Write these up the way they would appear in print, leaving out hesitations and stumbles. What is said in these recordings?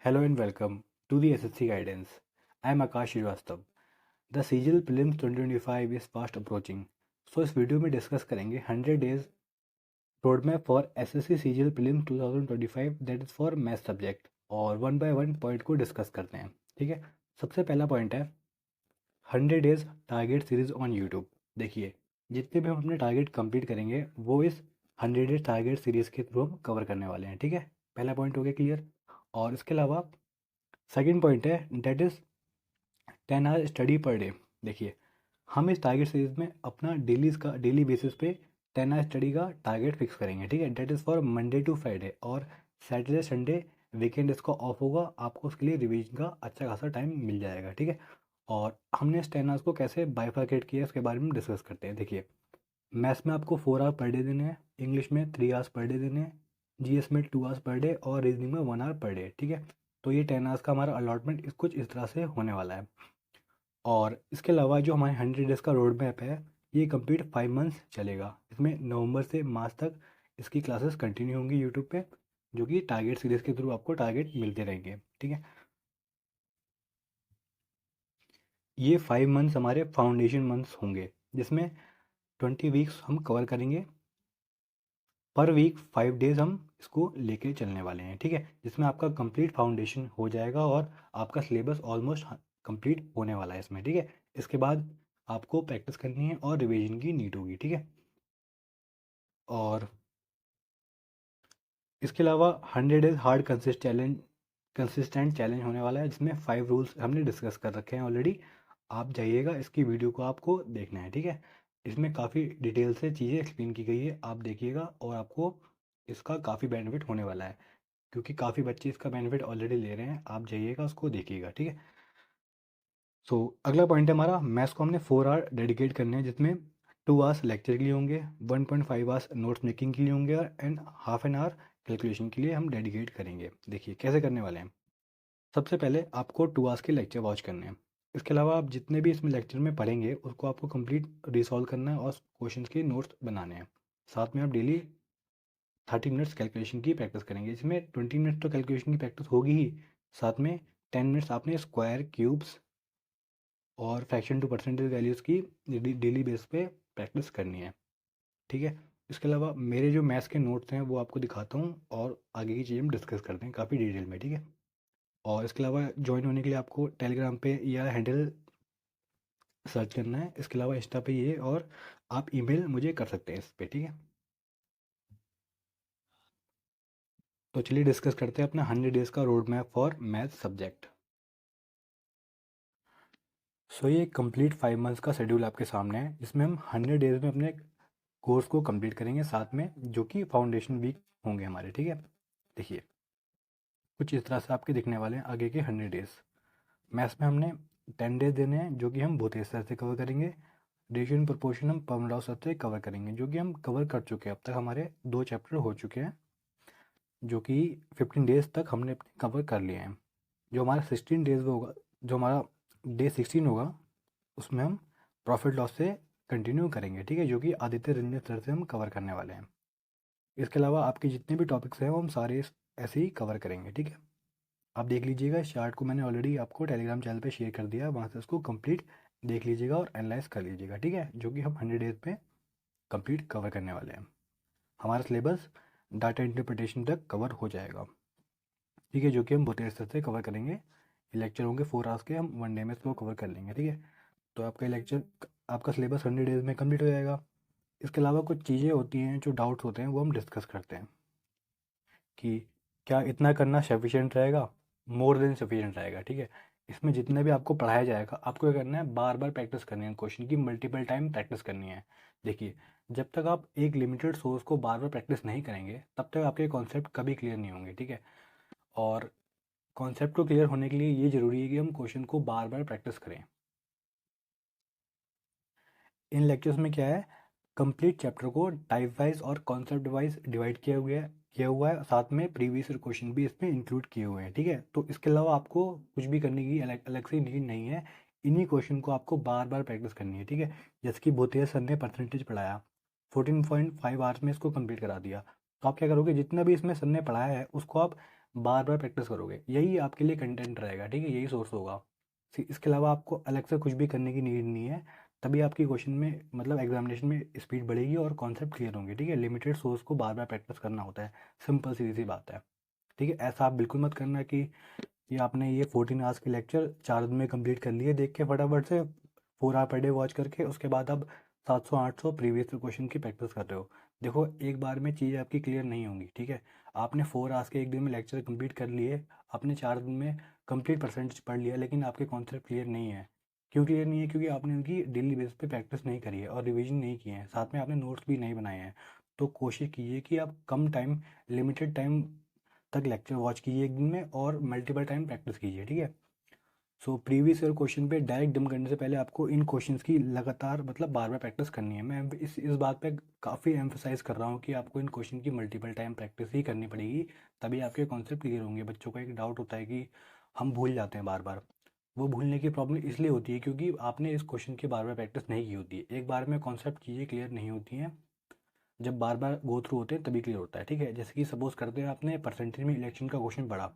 Hello and welcome to the SSC Guidance. I am Akash Srivastava. The CGL Prelims 2025 is fast approaching. So इस video में discuss करेंगे 100 days road map for SSC CGL Prelims 2025 that is for math subject और one by one point को discuss करते हैं। ठीक है, सबसे पहला पॉइंट है 100 days target series on YouTube. देखिए, जितने भी हम अपने टारगेट कंप्लीट करेंगे वो इस 100 डेज टारगेट सीरीज के थ्रू हम कवर करने वाले हैं। ठीक है, पहला पॉइंट हो गया क्लियर। और इसके अलावा सेकेंड पॉइंट है that is 10 hour study per day. देखिए, हम इस टारगेट सीरीज में अपना डेली बेसिस पे 10 आवर स्टडी का टारगेट फिक्स करेंगे। ठीक है, that is for Monday to Friday और सैटरडे संडे वीकेंड इसका ऑफ होगा। आपको उसके लिए रिवीजन का अच्छा खासा टाइम मिल जाएगा। ठीक है, और हमने इस 10 आवर्स को कैसे बाइफरकेट किया इसके बारे में डिस्कस करते हैं। देखिए, मैथ्स में आपको 4 आवर पर डे देने हैं, इंग्लिश में 3 आवर्स पर डे देने हैं, जीएस में 2 आवर्स पर डे और रीजनिंग में 1 आवर पर डे। ठीक है, तो ये 10 आवर्स का हमारा अलॉटमेंट कुछ इस तरह से होने वाला है। और इसके अलावा जो हमारे 100 डेज़ का रोड मैप है ये कंप्लीट 5 मंथ्स चलेगा। इसमें नवंबर से मार्च तक इसकी क्लासेस कंटिन्यू होंगी यूट्यूब पे, जो कि टारगेट सीरीज़ के थ्रू आपको टारगेट मिलते रहेंगे। ठीक है, ये 5 मंथ्स हमारे फाउंडेशन मंथ्स होंगे जिसमें 20 वीक्स हम कवर करेंगे। पर वीक 5 डेज हम इसको लेके चलने वाले हैं। ठीक है, जिसमें आपका कंप्लीट फाउंडेशन हो जाएगा और आपका सिलेबस ऑलमोस्ट कंप्लीट होने वाला है इसमें। ठीक है, इसके बाद आपको प्रैक्टिस करनी है और रिवीजन की नीड होगी। ठीक है, और इसके अलावा 100 डेज हार्ड कंसिस्टेंट चैलेंज होने वाला है जिसमें 5 रूल्स हमने डिस्कस कर रखे हैं ऑलरेडी। आप जाइएगा, इसकी वीडियो को आपको देखना है। ठीक है, इसमें काफ़ी डिटेल से चीज़ें एक्सप्लेन की गई है, आप देखिएगा और आपको इसका काफ़ी बेनिफिट होने वाला है क्योंकि काफ़ी बच्चे इसका बेनिफिट ऑलरेडी ले रहे हैं। आप जाइएगा, उसको देखिएगा। ठीक है, सो अगला पॉइंट है हमारा मैथ्स को हमने 4 आवर डेडिकेट करने हैं जिसमें 2 आवर्स लेक्चर के लिए होंगे, 1.5 आवर्स नोट्स मेकिंग के लिए होंगे और and half an hour calculation के लिए हम डेडिकेट करेंगे। देखिए कैसे करने वाले हैं। सबसे पहले आपको 2 आवर्स के लेक्चर वॉच करने हैं। इसके अलावा आप जितने भी इसमें लेक्चर में पढ़ेंगे उसको आपको कंप्लीट रिसॉल्व करना है और क्वेश्चंस के नोट्स बनाने हैं। साथ में आप डेली 30 मिनट्स कैलकुलेशन की प्रैक्टिस करेंगे। इसमें 20 मिनट्स तो कैलकुलेशन की प्रैक्टिस होगी ही, साथ में 10 मिनट्स आपने स्क्वायर क्यूब्स और फ्रैक्शन टू परसेंटेज वैल्यूज़ की डेली बेस पे प्रैक्टिस करनी है। ठीक है, इसके अलावा मेरे जो मैथ्स के नोट्स हैं वो आपको दिखाता हूँ और आगे की चीज़ें हम डिस्कस करते हैं काफ़ी डिटेल में। ठीक है, और इसके अलावा ज्वाइन होने के लिए आपको टेलीग्राम पे या हैंडल सर्च करना है। इसके अलावा इंस्टा पे ये, और आप ईमेल मुझे कर सकते हैं इस पे। ठीक है, तो चलिए डिस्कस करते हैं अपना 100 डेज़ का road map for math subject. So ये कंप्लीट 5 मंथ्स का शेड्यूल आपके सामने है जिसमें हम 100 डेज़ में अपने कोर्स को कंप्लीट करेंगे, साथ में जो कि फाउंडेशन वीक होंगे हमारे। ठीक है, देखिए कुछ इस तरह से आपके दिखने वाले हैं आगे के 100 डेज़। मैथ्स में हमने 10 डेज देने हैं जो कि हम भूतेश सर से कवर करेंगे। रेशियो एंड प्रोपोर्शन हम पवनराव सर से कवर करेंगे जो कि हम कवर कर चुके हैं। अब तक हमारे 2 चैप्टर हो चुके हैं जो कि 15 डेज तक हमने अपने कवर कर लिए हैं। जो हमारा 16 डेज होगा, जो हमारा डे 16 होगा उसमें हम प्रॉफिट लॉस से कंटिन्यू करेंगे। ठीक है, जो कि आदित्य रंजन सर से हम कवर करने वाले हैं। इसके अलावा आपके जितने भी टॉपिक्स हैं वो हम सारे ऐसे ही कवर करेंगे। ठीक है, आप देख लीजिएगा, इस चार्ट को मैंने ऑलरेडी आपको टेलीग्राम चैनल पे शेयर कर दिया है, वहाँ से उसको कंप्लीट देख लीजिएगा और एनालाइज कर लीजिएगा। ठीक है, जो कि हम 100 डेज में कंप्लीट कवर करने वाले हैं। हमारा सिलेबस डाटा इंटरप्रिटेशन तक कवर हो जाएगा। ठीक है, जो कि हम बहुत स्तर से कवर करेंगे। ये लेक्चर होंगे 4 आवर्स के, हम 1 डे में इसको कवर कर लेंगे। ठीक है, तो आपका लेक्चर, आपका सिलेबस 100 डेज में कंप्लीट हो जाएगा। इसके अलावा कुछ चीज़ें होती हैं जो डाउट्स होते हैं वो हम डिस्कस करते हैं कि क्या इतना करना सफिशिएंट रहेगा, मोर देन सफिशिएंट रहेगा। ठीक है, इसमें जितना भी आपको पढ़ाया जाएगा आपको क्या करना है, बार बार प्रैक्टिस करनी है, क्वेश्चन की मल्टीपल टाइम प्रैक्टिस करनी है। देखिए, जब तक आप एक लिमिटेड सोर्स को बार बार प्रैक्टिस नहीं करेंगे तब तक आपके कॉन्सेप्ट कभी क्लियर नहीं होंगे। ठीक है, और कॉन्सेप्ट को क्लियर होने के लिए ये ज़रूरी है कि हम क्वेश्चन को बार बार प्रैक्टिस करें। इन लेक्चर्स में क्या है, कंप्लीट चैप्टर को टाइप वाइज और कॉन्सेप्ट वाइज डिवाइड किया हुआ है, साथ में प्रीवियस क्वेश्चन भी इसमें इंक्लूड किए हुए हैं। ठीक है, तो इसके अलावा आपको कुछ भी करने की अलग अलग से नीड नहीं है, इन्हीं क्वेश्चन को आपको बार बार प्रैक्टिस करनी है। ठीक है, जैसे कि भूतिया सर ने परसेंटेज पढ़ाया, 14.5 आवर्स में इसको कंप्लीट करा दिया। तो आप क्या करोगे, जितना भी इसमें सर ने पढ़ाया है उसको आप बार बार प्रैक्टिस करोगे, यही आपके लिए कंटेंट रहेगा, ठीक है, यही सोर्स होगा। इसके अलावा आपको अलग से कुछ भी करने की नीड नहीं है। तभी आपकी क्वेश्चन में मतलब एग्जामिनेशन में स्पीड बढ़ेगी और कॉन्सेप्ट क्लियर होंगे, ठीक है। लिमिटेड सोर्स को बार बार प्रैक्टिस करना होता है, सिंपल सीधी सी बात है, ठीक है। ऐसा आप बिल्कुल मत करना कि ये आपने ये 14 आवर्स के लेक्चर 4 दिन में कंप्लीट कर लिए देख के फटाफट से, 4 आवर पर डे वॉच करके, उसके बाद अब 700-800 प्रीवियस क्वेश्चन की प्रैक्टिस कर रहे हो। देखो एक बार में चीज़ें आपकी क्लियर नहीं होंगी, ठीक है। आपने 4 आवर्स के एक दिन में लेक्चर कंप्लीट कर लिए, आपने 4 दिन में कंप्लीट परसेंटेज पढ़ लिया, लेकिन आपके कॉन्सेप्ट क्लियर नहीं है। क्यों क्लियर नहीं है? क्योंकि आपने उनकी डेली बेसिस पे प्रैक्टिस नहीं करी है और रिवीजन नहीं किए हैं, साथ में आपने नोट्स भी नहीं बनाए हैं। तो कोशिश कीजिए कि आप कम टाइम, लिमिटेड टाइम तक लेक्चर वॉच कीजिए एक दिन में, और मल्टीपल टाइम प्रैक्टिस कीजिए, ठीक है। सो प्रीवियस ईयर क्वेश्चन पे डायरेक्ट डम करने से पहले आपको इन क्वेश्चंस की लगातार मतलब बार बार प्रैक्टिस करनी है। मैं इस बात पे काफ़ी एम्फोसाइज कर रहा हूँ कि आपको इन क्वेश्चन की मल्टीपल टाइम प्रैक्टिस ही करनी पड़ेगी, तभी आपके कॉन्सेप्ट क्लियर होंगे। बच्चों का एक डाउट होता है कि हम भूल जाते हैं बार बार। वो भूलने की प्रॉब्लम इसलिए होती है क्योंकि आपने इस क्वेश्चन की बार बार प्रैक्टिस नहीं की होती है। एक बार में कॉन्सेप्ट चीज़ें क्लियर नहीं होती हैं, जब बार बार गो थ्रू होते हैं तभी क्लियर होता है, ठीक है। जैसे कि सपोज करते हैं आपने परसेंटेज में इलेक्शन का क्वेश्चन पढ़ा,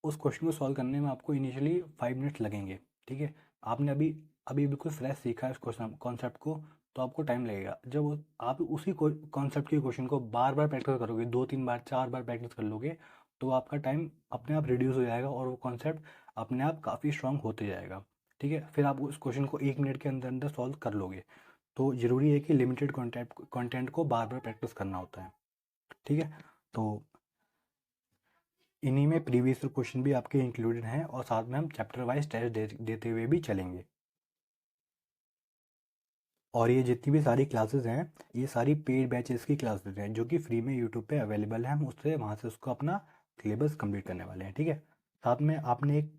उस क्वेश्चन को सॉल्व करने में आपको इनिशियली 5 मिनट्स लगेंगे, ठीक है। आपने अभी अभी बिल्कुल फ्रेश सीखा है इस क्वेश्चन कॉन्सेप्ट को, तो आपको टाइम लगेगा। जब आप उसी कॉन्सेप्ट के क्वेश्चन को बार बार प्रैक्टिस करोगे, 2-3 बार 4 बार प्रैक्टिस कर लोगे, तो आपका टाइम अपने आप रिड्यूस हो जाएगा और वो कॉन्सेप्ट अपने आप काफ़ी स्ट्रांग होते जाएगा, ठीक है। फिर आप उस क्वेश्चन को 1 मिनट के अंदर अंदर सॉल्व कर लोगे। तो ज़रूरी है कि लिमिटेड कंटेंट को बार बार प्रैक्टिस करना होता है, ठीक है। तो इन्हीं में प्रीवियस क्वेश्चन भी आपके इंक्लूडेड हैं, और साथ में हम चैप्टर वाइज टेस्ट देते हुए भी चलेंगे। और ये जितनी भी सारी क्लासेस हैं, ये सारी पेड बैचेस की क्लासेस हैं जो कि फ्री में यूट्यूब पे अवेलेबल है। हम उससे वहाँ से उसको अपना सिलेबस कंप्लीट करने वाले हैं, ठीक है। साथ में आपने एक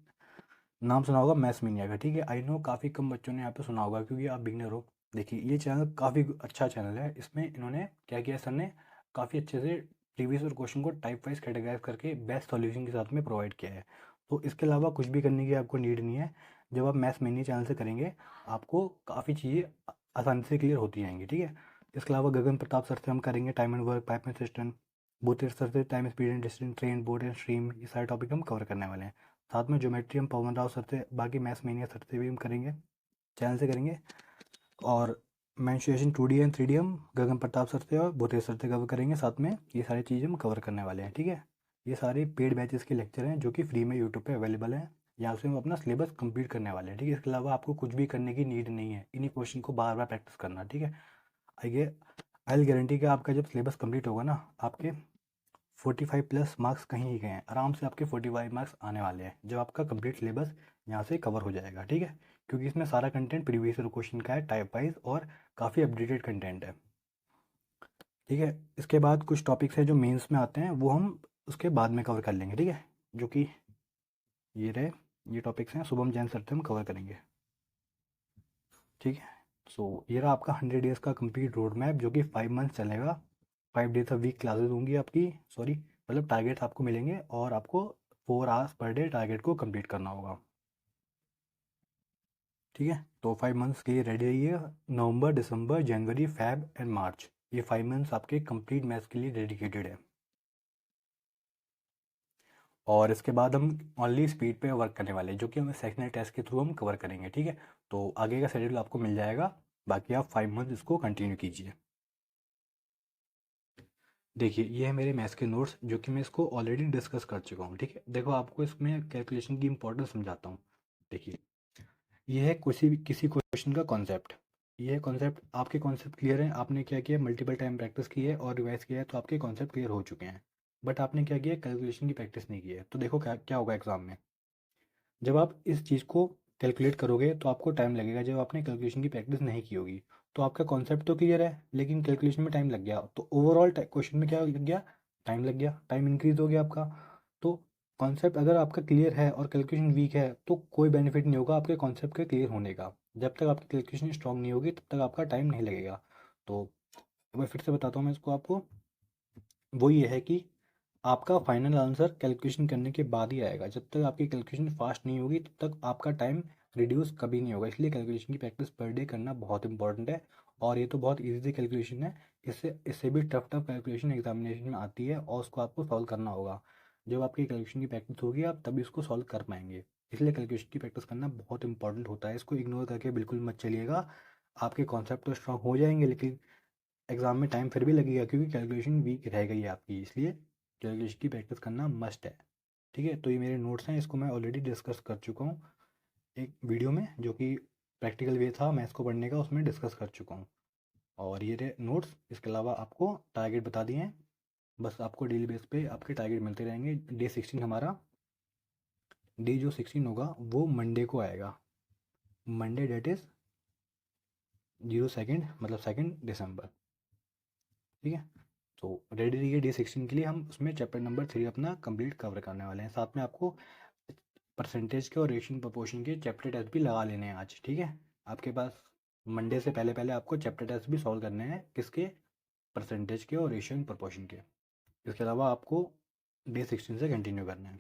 नाम सुना होगा मैथ्स मीनिया का, ठीक है। आई नो काफ़ी कम बच्चों ने यहाँ पे सुना होगा क्योंकि आप बिगनर हो। देखिए ये चैनल काफ़ी अच्छा चैनल है। इसमें इन्होंने क्या किया, सर ने काफ़ी अच्छे से प्रीवियस और क्वेश्चन को टाइप वाइज कैटेगराइज करके बेस्ट सॉल्यूशन के साथ में प्रोवाइड किया है। तो इसके अलावा कुछ भी करने की आपको नीड नहीं है। जब आप मैथ्स मीनिया चैनल से करेंगे, आपको काफ़ी चीज़ें आसानी से क्लियर होती जाएंगी, ठीक है। इसके अलावा गगन प्रताप सर से हम करेंगे time and work, pipe and cistern. भूतेर सर से time, speed and distance, train, boat and stream, ये सारे टॉपिक हम कवर करने वाले हैं। साथ में ज्योमेट्री हम पवन राव सर से, बाकी मैथ्स मेनिया सर से भी हम करेंगे, चैनल से करेंगे। और मेंसुरेशन 2D एंड 3D हम गगन प्रताप सर से और भूतेश सर से कवर करेंगे। साथ में ये सारी चीज़ें हम कवर करने वाले हैं, ठीक है। ये सारे पेड बैचेस के लेक्चर हैं जो कि फ्री में यूट्यूब पे अवेलेबल हैं। यहाँ से हम अपना सिलेबस कंप्लीट करने वाले हैं, ठीक है। इसके अलावा आपको कुछ भी करने की नीड नहीं है, इन्हीं क्वेश्चन को बार बार प्रैक्टिस करना, ठीक है। आइए, आई गारंटी कि आपका जब सिलेबस कंप्लीट होगा ना, आपके 45+ मार्क्स कहीं नहीं गए हैं, आराम से आपके 45 मार्क्स आने वाले हैं जब आपका कंप्लीट सिलेबस यहाँ से कवर हो जाएगा, ठीक है। क्योंकि इसमें सारा कंटेंट प्रीवियस ईयर क्वेश्चन का है, टाइप वाइज, और काफ़ी अपडेटेड कंटेंट है, ठीक है। इसके बाद कुछ टॉपिक्स हैं जो मेंस में आते हैं, वो हम उसके बाद में कवर कर लेंगे, ठीक है। जो कि ये रहे, ये टॉपिक्स हैं, शुभम जैन सर से हम कवर करेंगे, ठीक है। सो ये रहा आपका 100 डेज़ का कंप्लीट रोड मैप जो कि 5 मंथ चलेगा। 5 डेज अ वीक क्लासेस होंगी आपकी, सॉरी मतलब टारगेट आपको मिलेंगे, और आपको 4 आवर्स पर डे टारगेट को कंप्लीट करना होगा, ठीक है। तो 5 मंथ्स के लिए रेडी रहिए। नवंबर, दिसंबर, जनवरी, फेब एंड मार्च, ये 5 मंथ्स आपके कंप्लीट मैथ्स के लिए डेडिकेटेड है। और इसके बाद हम ओनली स्पीड पे वर्क करने वाले हैं, जो कि हमें सेक्शनल टेस्ट के थ्रू हम कवर करेंगे, ठीक है। तो आगे का शेड्यूल आपको मिल जाएगा, बाकी आप 5 मंथ इसको कंटिन्यू कीजिए। देखिए ये है मेरे मैथ्स के नोट्स जो कि मैं इसको ऑलरेडी डिस्कस कर चुका हूँ, ठीक है। देखो आपको इसमें कैलकुलेशन की इंपॉर्टेंस समझाता हूँ। देखिए ये है किसी क्वेश्चन का कॉन्सेप्ट, ये है कॉन्सेप्ट। आपके कॉन्सेप्ट क्लियर हैं, आपने क्या किया, मल्टीपल टाइम प्रैक्टिस की है और रिवाइज किया है, तो आपके कॉन्सेप्ट क्लियर हो चुके हैं। बट आपने क्या किया, कैलकुलेशन की प्रैक्टिस नहीं की है। तो देखो क्या क्या होगा एग्जाम में, जब आप इस चीज़ को कैलकुलेट करोगे तो आपको टाइम लगेगा, जब आपने कैलकुलेशन की प्रैक्टिस नहीं की होगी। तो आपका कॉन्सेप्ट तो क्लियर है लेकिन कैलकुलेशन में टाइम लग गया, तो ओवरऑल क्वेश्चन में क्या लग गया, टाइम लग गया, टाइम इंक्रीज हो गया आपका। तो कॉन्सेप्ट अगर आपका क्लियर है और कैलकुलेशन वीक है तो कोई बेनिफिट नहीं होगा आपके कॉन्सेप्ट के क्लियर होने का। जब तक आपकी कैलकुलेशन स्ट्रांग नहीं होगी तब तक आपका टाइम नहीं लगेगा। तो एक बार फिर से बताता हूँ मैं इसको आपको, वो ये है कि आपका फाइनल आंसर कैलकुलेशन करने के बाद ही आएगा। जब तक आपकी कैलकुलेशन फास्ट नहीं होगी तब तक आपका टाइम रिड्यूस कभी नहीं होगा। इसलिए कैलकुलेशन की प्रैक्टिस पर डे करना बहुत इंपॉर्टेंट है। और ये तो बहुत इजी कैलकुलेशन है, इससे इससे भी टफ टफ कैलकुलेशन एग्जामिनेशन में आती है और उसको आपको सॉल्व करना होगा। जब आपकी कैलकुलेशन की प्रैक्टिस होगी आप तभी इसको सॉल्व कर पाएंगे। इसलिए कैलकुलेशन की प्रैक्टिस करना बहुत इंपॉर्टेंट होता है, इसको इग्नोर करके बिल्कुल मत चलिएगा। आपके कॉन्सेप्ट तो स्ट्रांग हो जाएंगे लेकिन एग्जाम में टाइम फिर भी लगेगा क्योंकि कैलकुलेशन वीक रह गई है आपकी, इसलिए कैलकुलेशन की प्रैक्टिस करना मस्ट है। ठीक है, तो ये मेरे नोट्स हैं, इसको मैं ऑलरेडी डिस्कस कर चुका हूँ एक वीडियो में, जो कि प्रैक्टिकल वे था मैथ्स को पढ़ने का, उसमें डिस्कस कर चुका हूँ। और ये रहे नोट्स, इसके अलावा आपको टारगेट बता दिए हैं। बस आपको डेली बेस पे आपके टारगेट मिलते रहेंगे। डे 16 हमारा, डे जो 16 होगा वो मंडे को आएगा। मंडे डेट इज़ 02 मतलब 2 दिसंबर। ठीक है, तो रेडी रहिए डे 16 के लिए। हम उसमें चैप्टर नंबर 3 अपना कंप्लीट कवर करने वाले हैं। साथ में आपको परसेंटेज के और रेशियो प्रोपोर्शन के चैप्टर टेस्ट भी लगा लेने हैं आज। ठीक है, आपके पास मंडे से पहले पहले आपको चैप्टर टेस्ट भी सॉल्व करने हैं, किसके, परसेंटेज के और रेशियो प्रोपोर्शन के। इसके अलावा आपको डे 16 से कंटिन्यू करना है।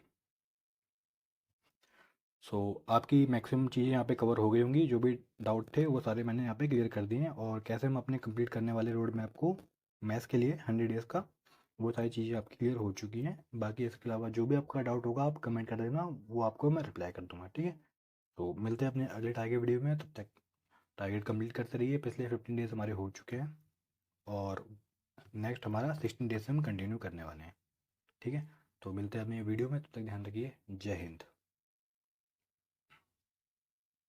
सो आपकी मैक्सिमम चीज़ें यहाँ पे कवर हो गई होंगी, जो भी डाउट थे वो सारे मैंने यहाँ पे क्लियर कर दिए हैं। और कैसे हम अपने कंप्लीट करने वाले रोड मैप को मैथ्स के लिए 100 डेज़ का, वो सारी चीज़ें आपकी क्लियर हो चुकी हैं। बाकी इसके अलावा जो भी आपका डाउट होगा आप कमेंट कर देना, वो आपको मैं रिप्लाई कर दूंगा। ठीक है, तो मिलते हैं अपने अगले टारगेट वीडियो में, तब तक टारगेट कंप्लीट करते रहिए। पिछले 15 डेज हमारे हो चुके हैं और नेक्स्ट हमारा 16 डेज से हम कंटिन्यू करने वाले हैं। ठीक है, तो मिलते हैं अपने वीडियो में, तब तक ध्यान रखिए। जय हिंद।